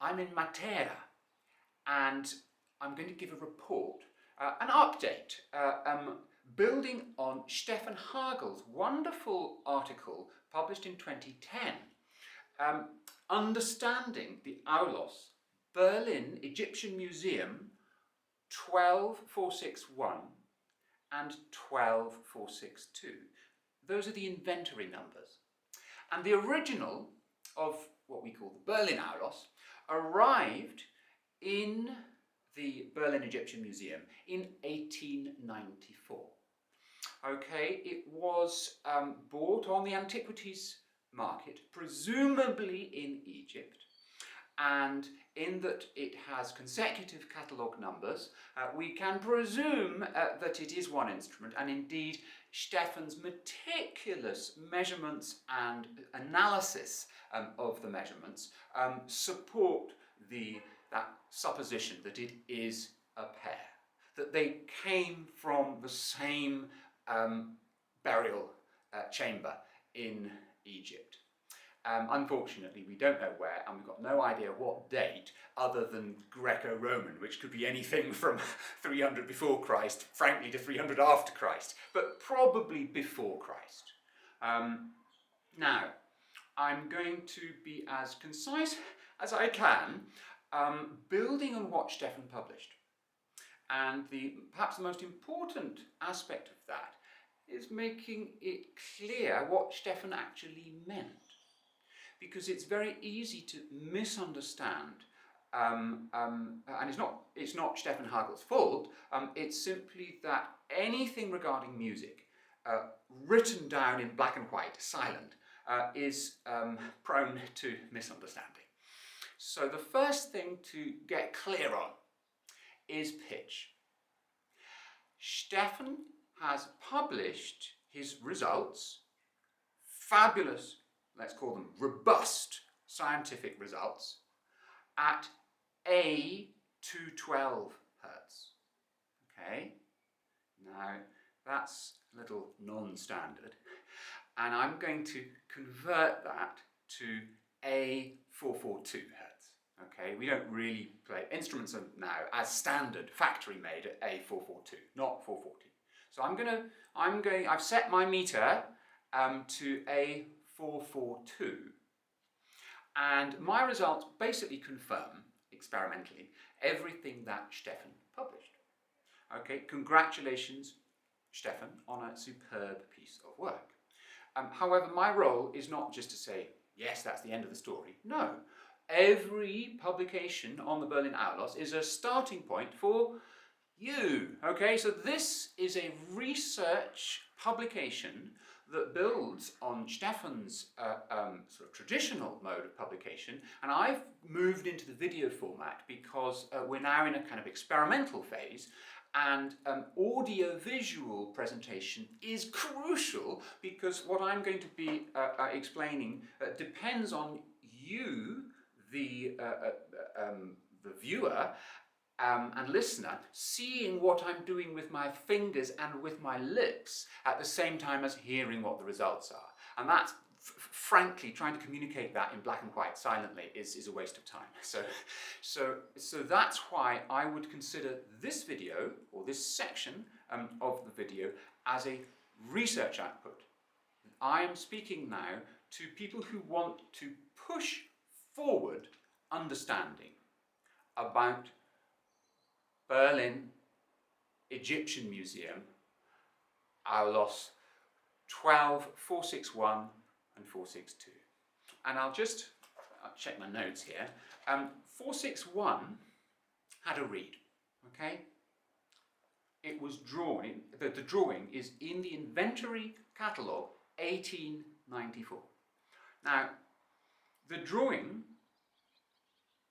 I'm in Matera, and I'm going to give a report, an update, building on Stefan Hagel's wonderful article published in 2010, Understanding the Aulos, Berlin Egyptian Museum 12461 and 12462. Those are the inventory numbers. And the original of what we call the Berlin aulos arrived in the Berlin Egyptian Museum in 1894. Okay, it was bought on the antiquities market, presumably in Egypt, and in that it has consecutive catalogue numbers, we can presume that it is one instrument, and indeed Stefan's meticulous measurements and analysis of the measurements support that supposition that it is a pair, that they came from the same burial chamber in Egypt. Unfortunately, we don't know where, and we've got no idea what date other than Greco-Roman, which could be anything from 300 before Christ, frankly, to 300 after Christ, but probably before Christ. Now, I'm going to be as concise as I can, building on what Stefan published. And perhaps the most important aspect of that is making it clear what Stefan actually meant. Because it's very easy to misunderstand, and it's not Stefan Hagel's fault, it's simply that anything regarding music, written down in black and white, silent, is prone to misunderstanding. So the first thing to get clear on is pitch. Stefan has published his results, fabulous, let's call them robust scientific results, at A212 Hertz. Okay, now that's a little non-standard, and I'm going to convert that to A442 Hertz. Okay, we don't really play, instruments are now as standard factory made at A442, not 440. So I've set my meter to A442, and my results basically confirm experimentally everything that Stefan published. Okay, congratulations Stefan on a superb piece of work. However, my role is not just to say, yes, that's the end of the story. No, every publication on the Berlin Aulos is a starting point for you. Okay, so this is a research publication that builds on Stefan's sort of traditional mode of publication, and I've moved into the video format because we're now in a kind of experimental phase, and audio-visual presentation is crucial because what I'm going to be explaining depends on you, the viewer, and listener, seeing what I'm doing with my fingers and with my lips at the same time as hearing what the results are. And that's, frankly, trying to communicate that in black and white silently is a waste of time. So that's why I would consider this video, or this section of the video, as a research output. I am speaking now to people who want to push forward understanding about Berlin Egyptian Museum, aulos 12461 and 462. And I'll check my notes here. 461 had a read, okay? It was drawn, the drawing is in the inventory catalogue 1894. Now, the drawing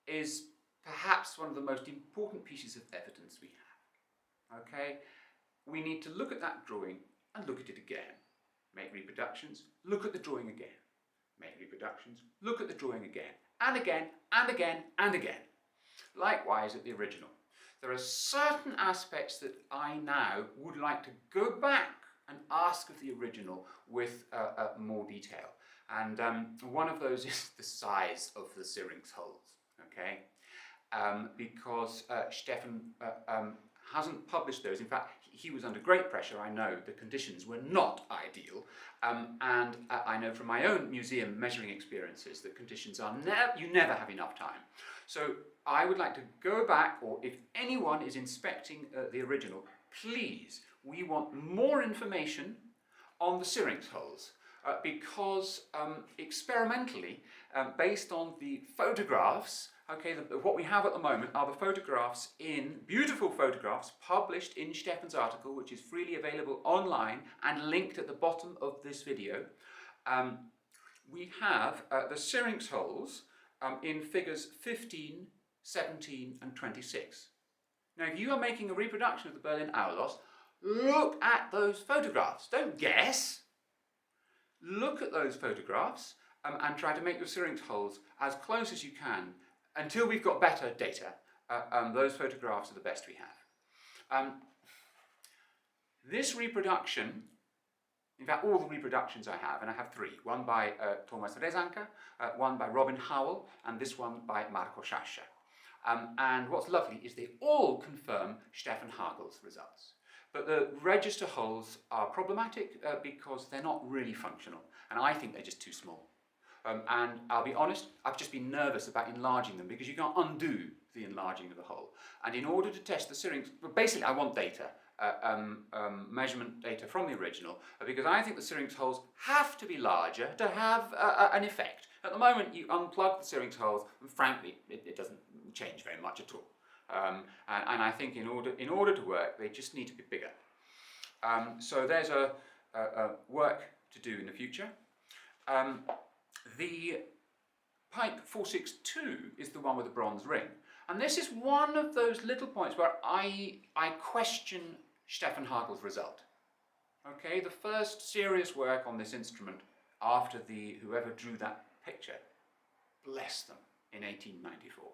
is perhaps one of the most important pieces of evidence we have. Okay, we need to look at that drawing and look at it again. Make reproductions, look at the drawing again. Make reproductions, look at the drawing again, and again, and again, and again. Likewise at the original. There are certain aspects that I now would like to go back and ask of the original with more detail. And one of those is the size of the syrinx holes. okay? Because Stefan hasn't published those. In fact, he was under great pressure. I know the conditions were not ideal, and I know from my own museum measuring experiences that conditions are you never have enough time. So I would like to go back, or if anyone is inspecting the original, please, we want more information on the syrinx holes. Because experimentally, based on the photographs, okay, what we have at the moment are the photographs beautiful photographs published in Stefan's article, which is freely available online and linked at the bottom of this video. We have the syrinx holes in figures 15, 17 and 26. Now, if you are making a reproduction of the Berlin aulos, look at those photographs. Don't guess. Look at those photographs and try to make your syrinx holes as close as you can until we've got better data. Those photographs are the best we have. This reproduction, in fact all the reproductions I have, and I have three, one by Thomas Rezanka, one by Robin Howell, and this one by Marco Sciascia. And what's lovely is they all confirm Stefan Hagel's results. But the register holes are problematic because they're not really functional, and I think they're just too small. And I'll be honest, I've just been nervous about enlarging them because you can't undo the enlarging of the hole. And in order to test the syrinx, well, basically I want data, measurement data from the original, because I think the syrinx holes have to be larger to have an effect. At the moment you unplug the syrinx holes and frankly it doesn't change very much at all. And I think in order to work, they just need to be bigger. So there's a work to do in the future. The pipe 462 is the one with the bronze ring. And this is one of those little points where I question Stefan Hagel's result. Okay, the first serious work on this instrument after whoever drew that picture, bless them, in 1894.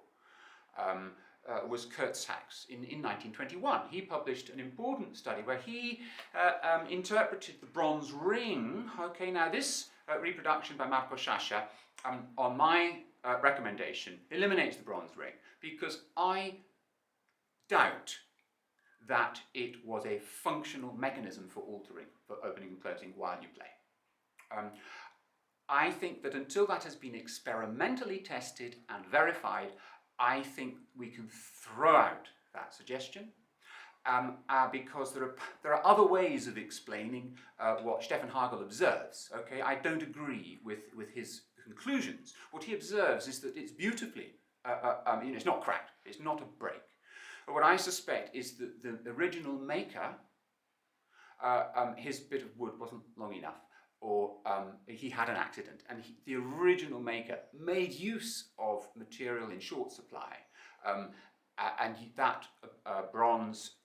Was Kurt Sachs in 1921. He published an important study where he interpreted the bronze ring. Okay, now this reproduction by Marco Sciascia, on my recommendation, eliminates the bronze ring because I doubt that it was a functional mechanism for altering, for opening and closing while you play. I think that until that has been experimentally tested and verified, I think we can throw out that suggestion because there are other ways of explaining what Stefan Hagel observes. Okay, I don't agree with his conclusions. What he observes is that it's beautifully, it's not cracked, it's not a break. But what I suspect is that the original maker, his bit of wood wasn't long enough, or he had an accident, and the original maker made use of material in short supply, and that bronze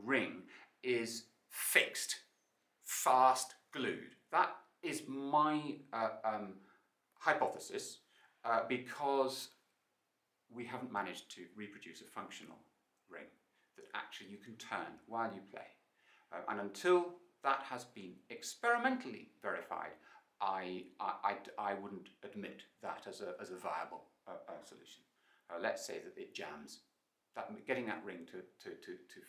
ring is fixed, fast glued. That is my hypothesis, because we haven't managed to reproduce a functional ring that actually you can turn while you play. And until that has been experimentally verified, I wouldn't admit that as a viable solution. Let's say that it jams, getting that ring to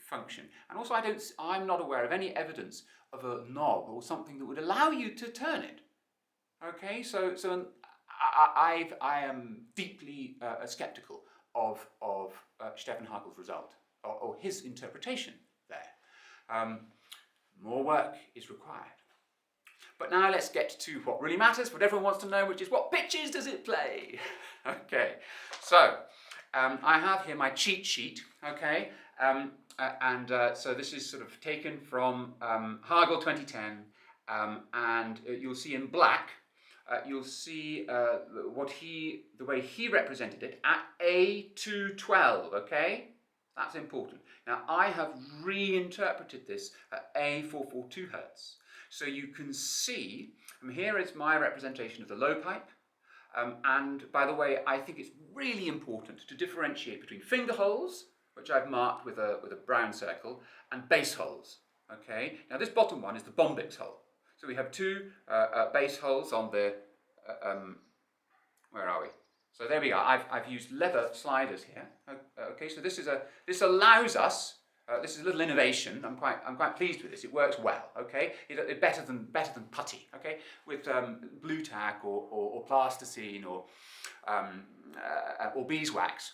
function. And also I'm not aware of any evidence of a knob or something that would allow you to turn it. Okay, so I am deeply skeptical of Stefan Hagel's result, or his interpretation there. More work is required. But now let's get to what really matters, what everyone wants to know, which is what pitches does it play? Okay, so I have here my cheat sheet, okay, so this is sort of taken from Hagel 2010, and you'll see in black, you'll see the way he represented it at A212, okay? That's important. Now I have reinterpreted this at A442 Hertz. So you can see, here is my representation of the low pipe. And by the way, I think it's really important to differentiate between finger holes, which I've marked with a brown circle, and bass holes. Okay. Now this bottom one is the Bombyx hole. So we have two bass holes on the, where are we? So there we go. I've used leather sliders here. Okay, so this allows us. This is a little innovation. I'm quite pleased with this. It works well. Okay, it's better than putty. Okay, with blue tack or plasticine or beeswax.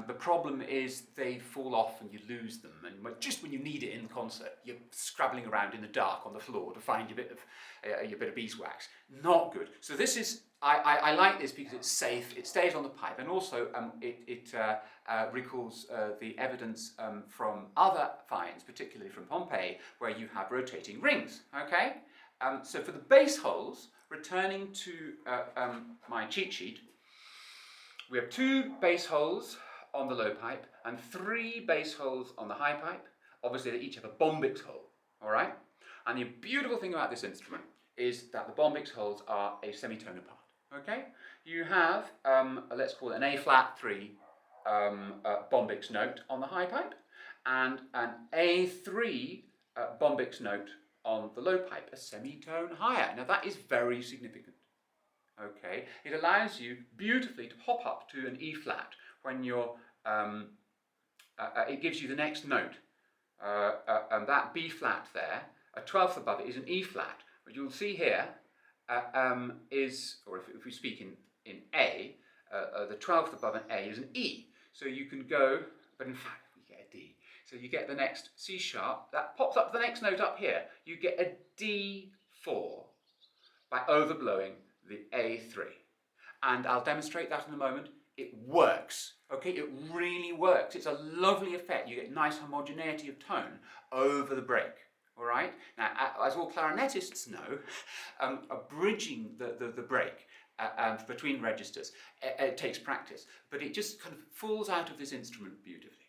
The problem is they fall off and you lose them, and just when you need it in the concert, you're scrabbling around in the dark on the floor to find your bit of beeswax. Not good. So this is I like this because it's safe. It stays on the pipe, and also it recalls the evidence from other finds, particularly from Pompeii, where you have rotating rings. Okay. So for the base holes, returning to my cheat sheet, we have 2 base holes on the low pipe and 3 base holes on the high pipe. Obviously, they each have a Bombyx hole, all right? And the beautiful thing about this instrument is that the Bombyx holes are a semitone apart, okay? You have, let's call it an A-flat 3 Bombyx note on the high pipe and an A3 Bombyx note on the low pipe, a semitone higher. Now that is very significant. Okay, it allows you beautifully to hop up to an E flat when you're. It gives you the next note, and that B flat there, a 12th above it is an E flat. But you'll see here is, or if we speak in A, the 12th above an A is an E. So you can go, but in fact we get a D. So you get the next C sharp that pops up the next note up here. You get a D4 by overblowing the A3, and I'll demonstrate that in a moment. It works, okay? It really works. It's a lovely effect. You get nice homogeneity of tone over the break, all right? Now, as all clarinetists know, bridging the break between registers, it takes practice, but it just kind of falls out of this instrument beautifully.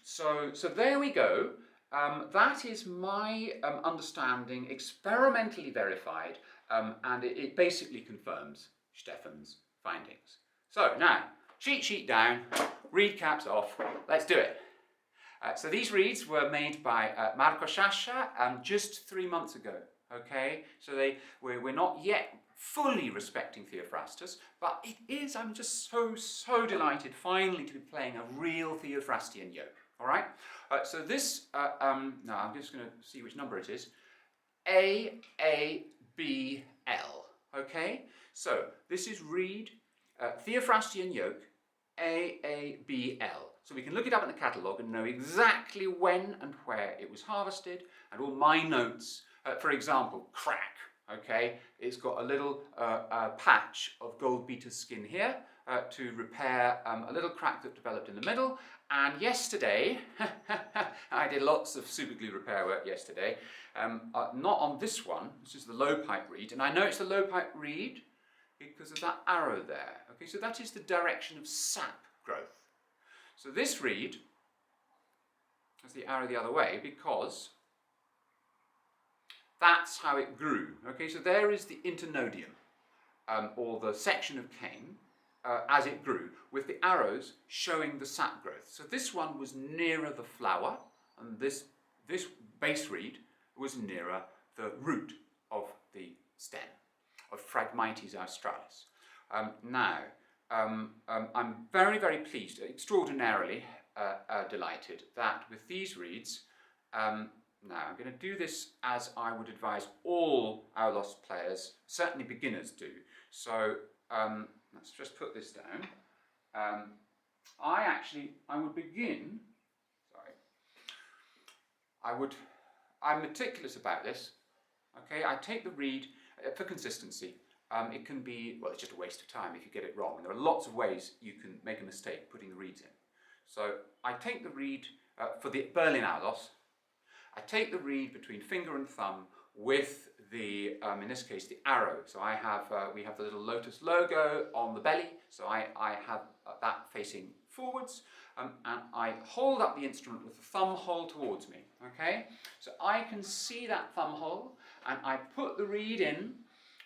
So there we go. That is my understanding, experimentally verified, and it basically confirms Stefan's findings. So now, cheat sheet down, reed caps off, let's do it. So these reeds were made by Marco Sciascia just 3 months ago, okay? So we're not yet fully respecting Theophrastus, but it is, I'm just so delighted finally to be playing a real Theophrastic yoke, all right? So this, now I'm just going to see which number it is, AABL, okay? So this is reed Theophrastic yoke AABL. So we can look it up in the catalogue and know exactly when and where it was harvested, and all my notes, for example, crack, okay? It's got a little patch of gold beater skin here to repair a little crack that developed in the middle. And yesterday, I did lots of superglue repair work yesterday, not on this one, this is the low pipe reed, and I know it's the low pipe reed because of that arrow there. Okay, so that is the direction of sap growth. So this reed has the arrow the other way because that's how it grew. Okay, so there is the internodium, or the section of cane, as it grew, with the arrows showing the sap growth. So this one was nearer the flower, and this base reed was nearer the root of the stem, of Phragmites australis. Now, I'm very, very pleased, extraordinarily delighted that with these reeds, now I'm going to do this as I would advise all aulos players, certainly beginners do. So let's just put this down. I would begin, I'm meticulous about this. Okay, I take the reed for consistency. It can be, well, it's just a waste of time if you get it wrong. And there are lots of ways you can make a mistake putting the reeds in. So I take the reed for the Berlin aulos. I take the reed between finger and thumb with the, in this case, the arrow. So I have, we have the little Lotus logo on the belly. So I have that facing forwards. And I hold up the instrument with the thumb hole towards me. Okay? So I can see that thumb hole, and I put the reed in,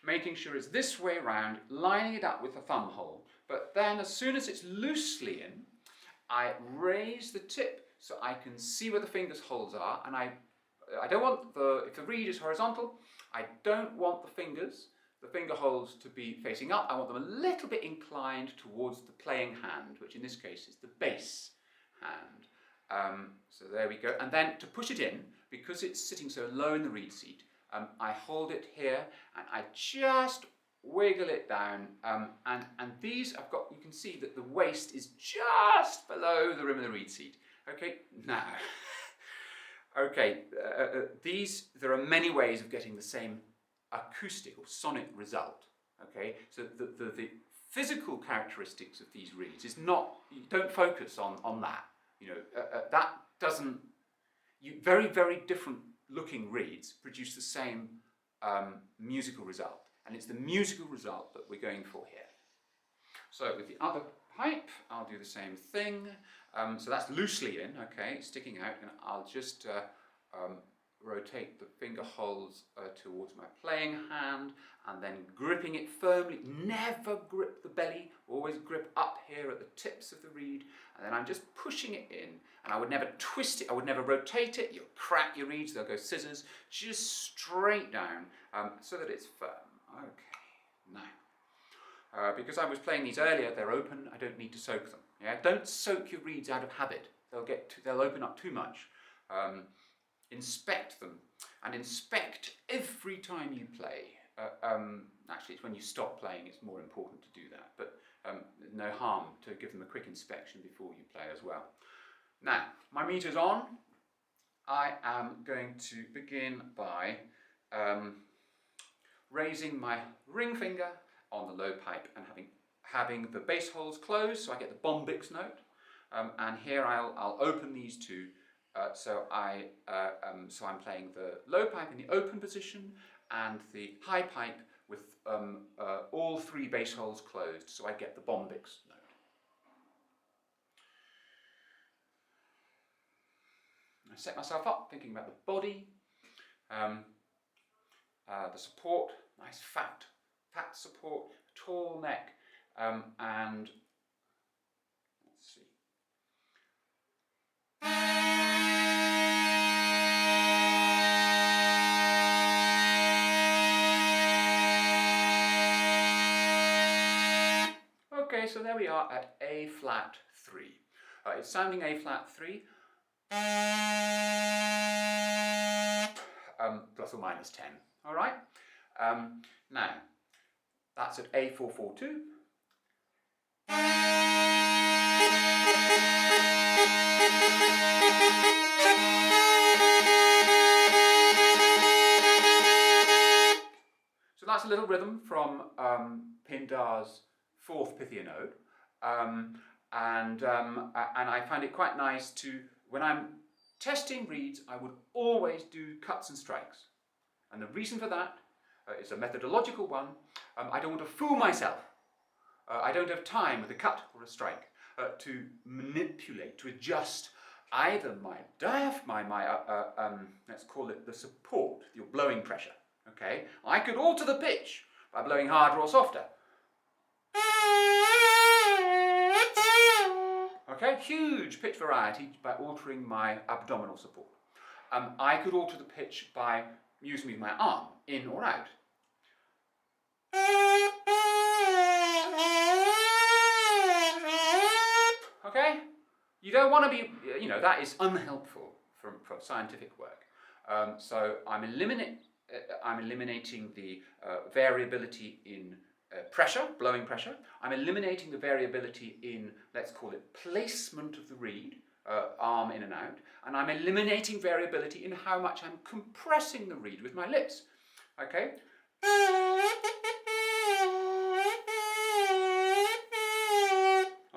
making sure it's this way around, lining it up with the thumb hole. But then as soon as it's loosely in, I raise the tip so I can see where the fingers holes are, and I don't want if the reed is horizontal, I don't want the fingers, the finger holes to be facing up. I want them a little bit inclined towards the playing hand, which in this case is the bass hand. So there we go. And then to push it in, because it's sitting so low in the reed seat, I hold it here and I just wiggle it down. And these I've got, you can see that the waist is just below the rim of the reed seat. Okay, now, okay, there are many ways of getting the same acoustic or sonic result. Okay, so the physical characteristics of these reeds is not, you don't focus on that. You know, that doesn't, very, very different looking reeds produce the same musical result. And it's the musical result that we're going for here. So with the other pipe, I'll do the same thing. So that's loosely in, okay, sticking out, and I'll just rotate the finger holes towards my playing hand, and then gripping it firmly. Never grip the belly, always grip up here at the tips of the reed, and then I'm just pushing it in, and I would never twist it, I would never rotate it. You'll crack your reeds, they'll go scissors, just straight down so that it's firm. Okay, now, because I was playing these earlier, they're open, I don't need to soak them. Yeah? Don't soak your reeds out of habit, they'll open up too much. Inspect them, and inspect every time you play. Actually, it's when you stop playing it's more important to do that, but no harm to give them a quick inspection before you play as well. Now, my meter's on. I am going to begin by raising my ring finger on the low pipe and having the bass holes closed, so I get the Bombyx note. And here I'll open these two. So I'm playing the low pipe in the open position and the high pipe with all three bass holes closed, so I get the Bombyx note. I set myself up thinking about the body, the support, nice fat support, tall neck, and let's see. Okay, so there we are at A flat 3. It's sounding A flat 3, plus or minus 10. All right. Now that's at A442. So that's a little rhythm from Pindar's fourth Pythia node, and I find it quite nice to, when I'm testing reeds, I would always do cuts and strikes, and the reason for that is a methodological one. I don't want to fool myself. I don't have time with a cut or a strike to manipulate, to adjust either my let's call it the support, your blowing pressure. Okay, I could alter the pitch by blowing harder or softer. Okay, huge pitch variety by altering my abdominal support. I could alter the pitch by using my arm in or out. Okay, you don't want to be, you know, that is unhelpful for scientific work. So I'm eliminating the variability in pressure, blowing pressure. I'm eliminating the variability in, let's call it, placement of the reed, arm in and out, and I'm eliminating variability in how much I'm compressing the reed with my lips. Okay?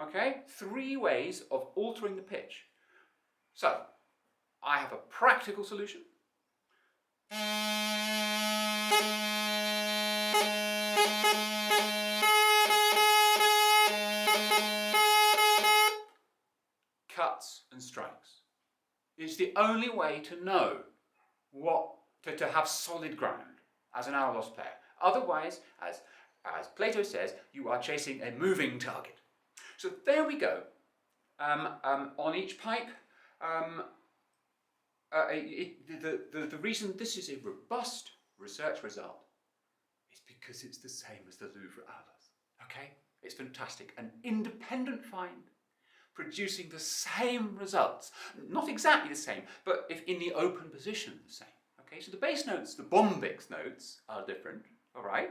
Okay, 3 ways of altering the pitch. So, I have a practical solution. Cuts and strikes. It's the only way to know what to have solid ground as an aulos player. Otherwise, as Plato says, you are chasing a moving target. So there we go. On each pipe, the reason this is a robust research result is because it's the same as the Louvre aulos. Okay? It's fantastic. An independent find producing the same results. Not exactly the same, but if in the open position, the same. Okay, so the base notes, the Bombyx notes, are different, all right?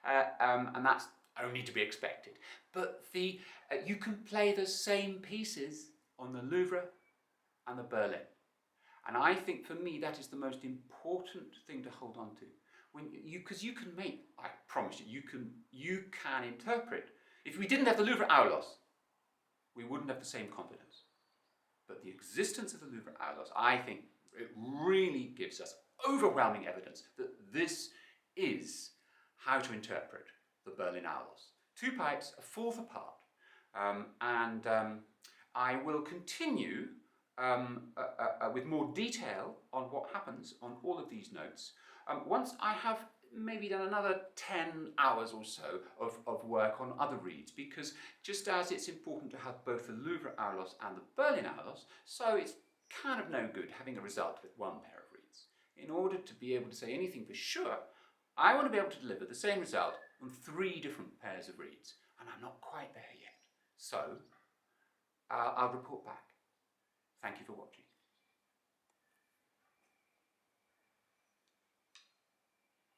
And that's only to be expected. But you can play the same pieces on the Louvre and the Berlin. And I think for me that is the most important thing to hold on to. Because you can make, I promise you, you can interpret. If we didn't have the Louvre aulos, we wouldn't have the same confidence. But the existence of the Louvre aulos, I think it really gives us overwhelming evidence that this is how to interpret the Berlin aulos. Two pipes, a fourth apart. I will continue with more detail on what happens on all of these notes once I have maybe done another 10 hours or so of work on other reeds, because just as it's important to have both the Louvre aulos and the Berlin aulos, so it's kind of no good having a result with one pair of reeds. In order to be able to say anything for sure, I want to be able to deliver the same result on 3 different pairs of reeds, and I'm not quite there yet. So I'll report back. Thank you for watching.